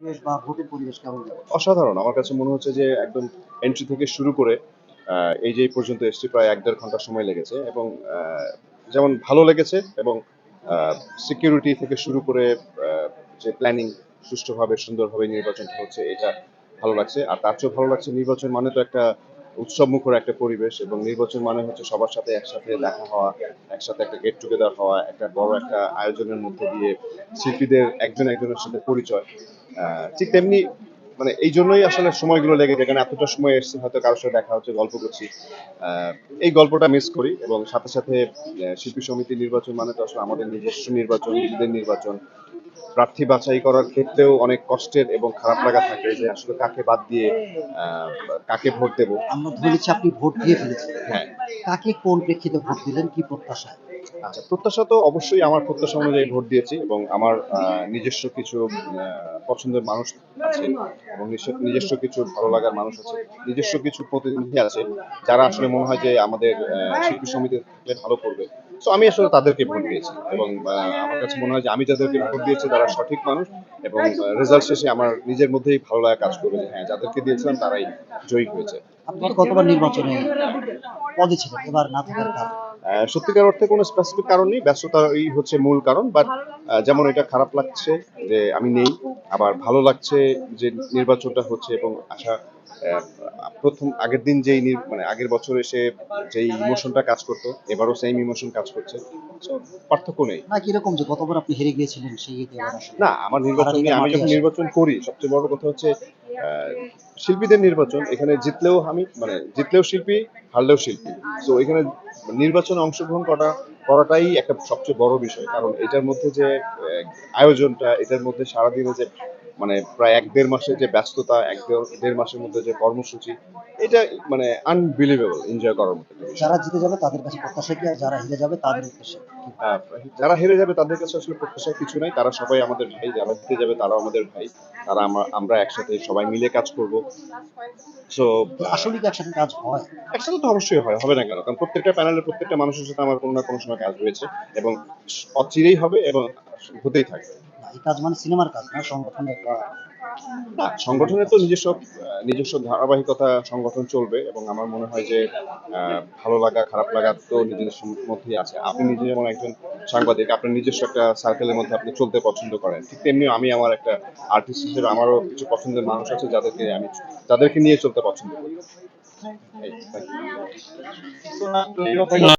পরিবেশ বা ভোটের পরিবেশ কেমন লাগে? অসাধারণ। আমার কাছে মনে হচ্ছে যে একদম এন্ট্রি থেকে শুরু করে এই যে এই পর্যন্ত এসেছি, প্রায় ১-১.৫ ঘন্টা সময় লেগেছে এবং যেমন ভালো লেগেছে এবং সিকিউরিটি থেকে শুরু করে আ যে প্ল্যানিং সুষ্ঠুভাবে সুন্দরভাবে নির্বাচনটা হচ্ছে এটা ভালো লাগছে। আর তার চেয়েও ভালো লাগছে, নির্বাচন মানে তো একটা উৎসবমুখর একটা পরিবেশ এবং নির্বাচন মানে হচ্ছে সবার সাথে একসাথে দেখা হওয়া, একসাথে একটা গেট টুগেদার হওয়া, একটা বড় একটা আয়োজনের মধ্য দিয়ে শিল্পীদের একজন একজনের সাথে পরিচয়। ঠিক তেমনি মানে এই জন্যই আসলে সময়গুলো লেগে যায়, কারণ এতটা সময় এসেছি, হয়তো কারোর সাথে দেখা হচ্ছে, গল্প করছি। এই গল্পটা মিস করি এবং সাথে সাথে শিল্পী সমিতি নির্বাচন মানে তো আসলে আমাদের নিজস্ব নির্বাচন, নিজেদের নির্বাচন। প্রার্থী বাছাই করার ক্ষেত্রেও অনেক কষ্টের এবং খারাপ লাগা থাকে যে আসলে কাকে বাদ দিয়ে আহ, কাকে ভোট দেব। আমরা ধরে নিচ্ছি আপনি ভোট দিয়ে ফেলেছেন। হ্যাঁ, কাকে কোন প্রেক্ষিতে ভোট দিলেন, কি প্রত্যাশায়? আচ্ছা, প্রত্যাশা তো অবশ্যই আমার প্রত্যাশা অনুযায়ী ভোট দিয়েছি এবং আমার নিজস্ব কিছু পছন্দের মানুষ আছে এবং নিজস্ব কিছু ভালো লাগার মানুষ আছে, নিজস্ব কিছু প্রতিনিধি আছে যারা আসলে মনে হয় যে আমাদের শিল্পী সমিতি থাকলে ভালো করবে। তো আমি আসলে তাদেরকে ভোট দিয়েছি এবং আমার কাছে মনে হয় যে আমি যাদেরকে ভোট দিয়েছি তারা সঠিক মানুষ এবং রেজাল্ট শেষে আমার নিজের মধ্যেই ভালো লাগা কাজ করবে যে হ্যাঁ, যাদেরকে দিয়েছিলাম তারাই জয়ী হয়েছে। আপনি তো গতবার নির্বাচনে পদে ছিলেন, এবার না থাকার কারণ? সত্যিকার অর্থে কোনো স্পেসিফিক কারণ নেই, ব্যস্ততাই হচ্ছে মূল কারণ। বাট যেমন এটা খারাপ লাগছে যে আমি নেই, আবার ভালো লাগছে যে নির্বাচনটা হচ্ছে এবং আশা আহ, প্রথম আগের দিন যেই মানে আগের বছর এসে যেই ইমোশনটা কাজ করতো, এবারও সেম ইমোশন কাজ করছে। So, পার্থক্য নেই। না কিরকম যে গতবার আপনি হেরে গিয়েছিলেন, সেই ইয়েতে এবার আসলে না, আমার নির্বাচন হারানিকার নিয়ে আমি মাঠে যখন আসেন? নির্বাচন করি, সবচেয়ে বড় কথা হচ্ছে আহ, শিল্পীদের নির্বাচন। এখানে জিতলেও আমি মানে জিতলেও শিল্পী, হারলেও শিল্পী। তো এখানে নির্বাচনে অংশগ্রহণ করাটাই একটা সবচেয়ে বড় বিষয়, কারণ এটার মধ্যে যে আয়োজনটা, এটার মধ্যে সারাদিনে যে মানে প্রায় ১-১.৫ মাসের যে ব্যস্ততা, ১-১.৫ মাসের মধ্যে যে কর্মসূচি, এটা মানে আনবিলিভেবল এনজয় করার মতো একটা বিষয়। যারা জিতে যাবে তাদের কাছে প্রত্যাশা কি, আর যারা হেরে যাবে তাদের উদ্দেশ্যে কি? আহ, যারা হেরে যাবে তাদের কাছে আসলে প্রত্যাশার কিছু নাই, তারা সবাই আমাদের ভাই। যারা জিতে যাবে তারাও আমাদের ভাই। আমরা একসাথে সবাই মিলে কাজ করব। সো আসলে কি একসাথে কাজ হয়? একসাথে তো অবশ্যই হয়, হবে না কেন? কারণ প্রত্যেকটা প্যানেলের প্রত্যেকটা মানুষের সাথে আমার কোনো না কোনো সময় কাজ হয়েছে এবং অচিরেই হবে এবং হতেই থাকবে। না, এই কাজ মানে সিনেমার কাজ না, সংগঠনের বা না, অন্যান্য সংগঠনের তো কাজ। নিজস্ব ধারাবাহিকতা সংগঠন চলবে এবং আমার মনে হয় যে ভালো লাগা খারাপ লাগা তো নিজেদের মধ্যেই আছে। আপনি নিজে যেমন একজন সাংবাদিক, আপনার নিজস্ব একটা সার্কেলের মধ্যে আপনি চলতে পছন্দ করেন, ঠিক তেমনি আমি আমার একটা আর্টিস্ট হিসেবে আমারও কিছু পছন্দের মানুষ আছে যাদেরকে নিয়ে চলতে পছন্দ করি। এই, thank you.